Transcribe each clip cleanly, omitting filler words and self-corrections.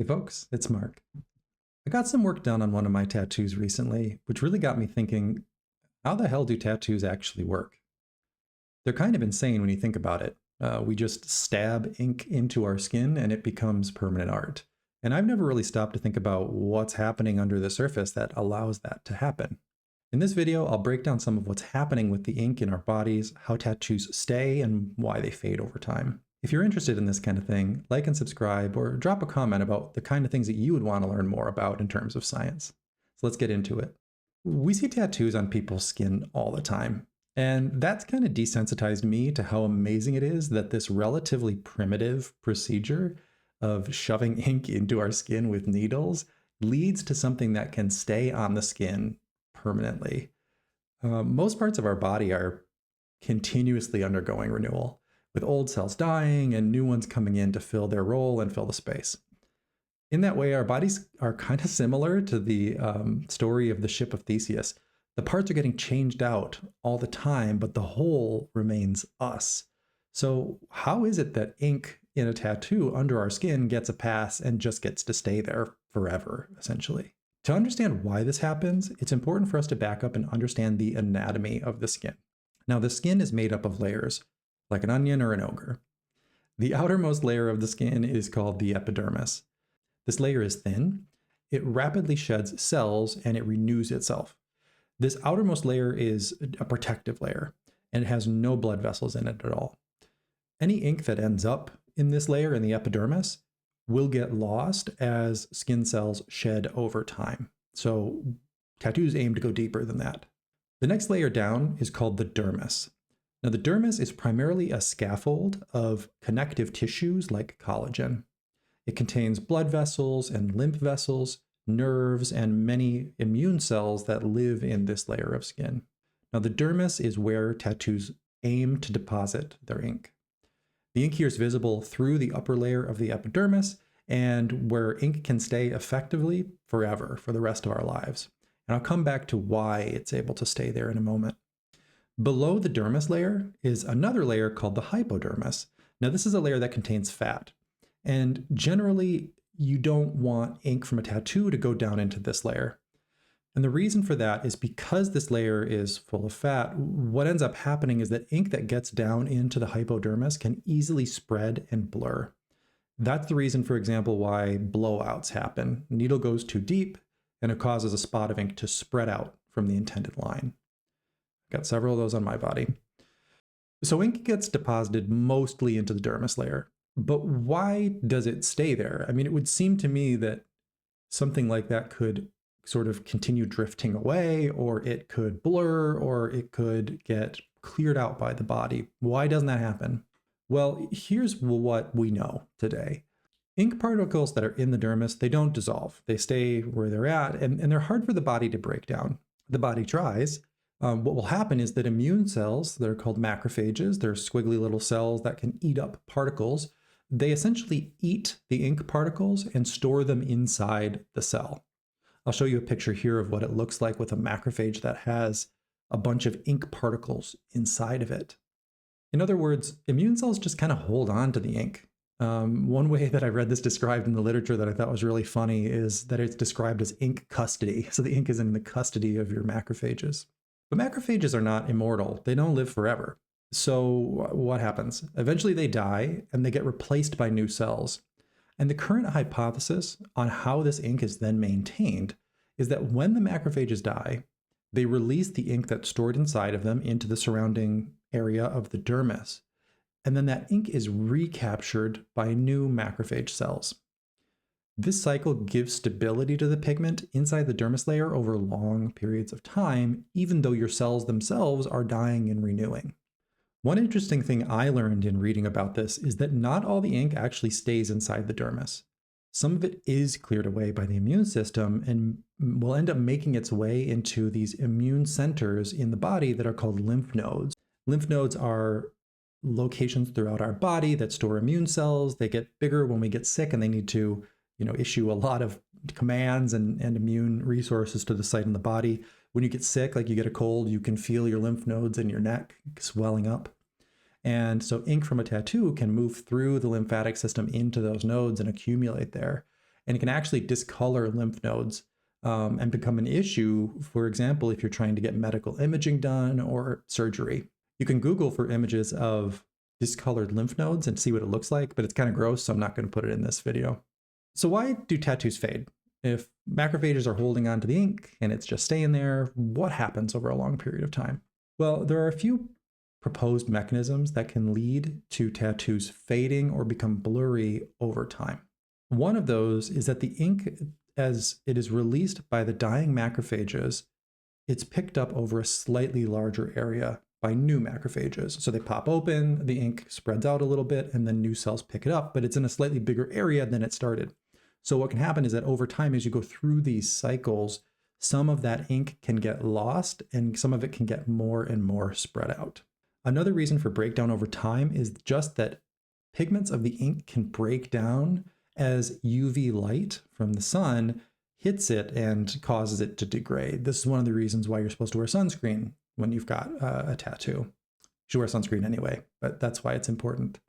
Hey folks, it's Mark. I got some work done on one of my tattoos recently, which really got me thinking, how the hell do tattoos actually work? They're kind of insane when you think about it. We just stab ink into our skin and it becomes permanent art. And I've never really stopped to think about what's happening under the surface that allows that to happen. In this video, I'll break down some of what's happening with the ink in our bodies, how tattoos stay, and why they fade over time. If you're interested in this kind of thing, like and subscribe, or drop a comment about the kind of things that you would want to learn more about in terms of science. So let's get into it. We see tattoos on people's skin all the time, and that's kind of desensitized me to how amazing it is that this relatively primitive procedure of shoving ink into our skin with needles leads to something that can stay on the skin permanently. Most parts of our body are continuously undergoing renewal, with old cells dying and new ones coming in to fill their role and fill the space. In that way, our bodies are kind of similar to the story of the ship of Theseus. The parts are getting changed out all the time, but the whole remains us. So how is it that ink in a tattoo under our skin gets a pass and just gets to stay there forever, essentially? To understand why this happens, it's important for us to back up and understand the anatomy of the skin. Now, the skin is made up of layers, like an onion or an ogre. The outermost layer of the skin is called the epidermis. This layer is thin, it rapidly sheds cells, and it renews itself. This outermost layer is a protective layer, and it has no blood vessels in it at all. Any ink that ends up in this layer, in the epidermis, will get lost as skin cells shed over time. So tattoos aim to go deeper than that. The next layer down is called the dermis. Now, the dermis is primarily a scaffold of connective tissues like collagen. It contains blood vessels and lymph vessels, nerves, and many immune cells that live in this layer of skin. Now, the dermis is where tattoos aim to deposit their ink. The ink here is visible through the upper layer of the epidermis, and where ink can stay effectively forever for the rest of our lives. And I'll come back to why it's able to stay there in a moment. Below the dermis layer is another layer called the hypodermis. Now, this is a layer that contains fat. And generally, you don't want ink from a tattoo to go down into this layer. And the reason for that is because this layer is full of fat, what ends up happening is that ink that gets down into the hypodermis can easily spread and blur. That's the reason, for example, why blowouts happen. Needle goes too deep and it causes a spot of ink to spread out from the intended line. Got several of those on my body. So ink gets deposited mostly into the dermis layer, but why does it stay there? I mean, it would seem to me that something like that could sort of continue drifting away, or it could blur, or it could get cleared out by the body. Why doesn't that happen? Well, here's what we know today. Ink particles that are in the dermis, they don't dissolve. They stay where they're at, and they're hard for the body to break down. The body tries. What will happen is that immune cells, they're called macrophages, they're squiggly little cells that can eat up particles. They essentially eat the ink particles and store them inside the cell. I'll show you a picture here of what it looks like with a macrophage that has a bunch of ink particles inside of it. In other words, immune cells just kind of hold on to the ink. One way that I read this described in the literature that I thought was really funny is that it's described as ink custody. So the ink is in the custody of your macrophages. But macrophages are not immortal. They don't live forever. So what happens? Eventually they die and they get replaced by new cells. And the current hypothesis on how this ink is then maintained is that when the macrophages die, they release the ink that's stored inside of them into the surrounding area of the dermis. And then that ink is recaptured by new macrophage cells. This cycle gives stability to the pigment inside the dermis layer over long periods of time, even though your cells themselves are dying and renewing. One interesting thing I learned in reading about this is that not all the ink actually stays inside the dermis. Some of it is cleared away by the immune system and will end up making its way into these immune centers in the body that are called lymph nodes. Lymph nodes are locations throughout our body that store immune cells. They get bigger when we get sick and they need to, issue a lot of commands and immune resources to the site in the body. When you get sick, like you get a cold, you can feel your lymph nodes in your neck swelling up. And so ink from a tattoo can move through the lymphatic system into those nodes and accumulate there. and it can actually discolor lymph nodes and become an issue, for example, if you're trying to get medical imaging done or surgery. You can Google for images of discolored lymph nodes and see what it looks like, but it's kind of gross, so I'm not going to put it in this video. So why do tattoos fade? If macrophages are holding on to the ink and it's just staying there, what happens over a long period of time? Well, there are a few proposed mechanisms that can lead to tattoos fading or become blurry over time. One of those is that the ink, as it is released by the dying macrophages, it's picked up over a slightly larger area by new macrophages. So they pop open, the ink spreads out a little bit, and then new cells pick it up, but it's in a slightly bigger area than it started. So what can happen is that over time, as you go through these cycles, some of that ink can get lost and some of it can get more and more spread out. Another reason for breakdown over time is just that pigments of the ink can break down as UV light from the sun hits it and causes it to degrade. This is one of the reasons why you're supposed to wear sunscreen when you've got a tattoo. You should wear sunscreen anyway, but that's why it's important.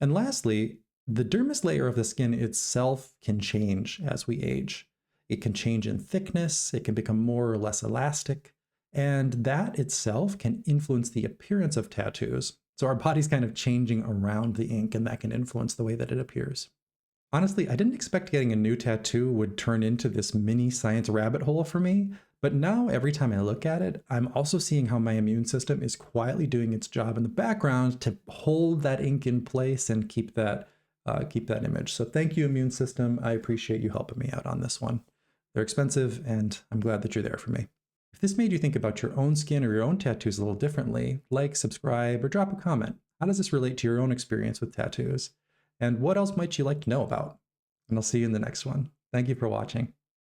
And lastly, the dermis layer of the skin itself can change as we age. It can change in thickness, it can become more or less elastic, and that itself can influence the appearance of tattoos. So our body's kind of changing around the ink, and that can influence the way that it appears. Honestly, I didn't expect getting a new tattoo would turn into this mini science rabbit hole for me, but now every time I look at it, I'm also seeing how my immune system is quietly doing its job in the background to hold that ink in place and keep that image. So thank you, immune system. I appreciate you helping me out on this one. They're expensive, and I'm glad that you're there for me. If this made you think about your own skin or your own tattoos a little differently, like, subscribe, or drop a comment. How does this relate to your own experience with tattoos? And what else might you like to know about? And I'll see you in the next one. Thank you for watching.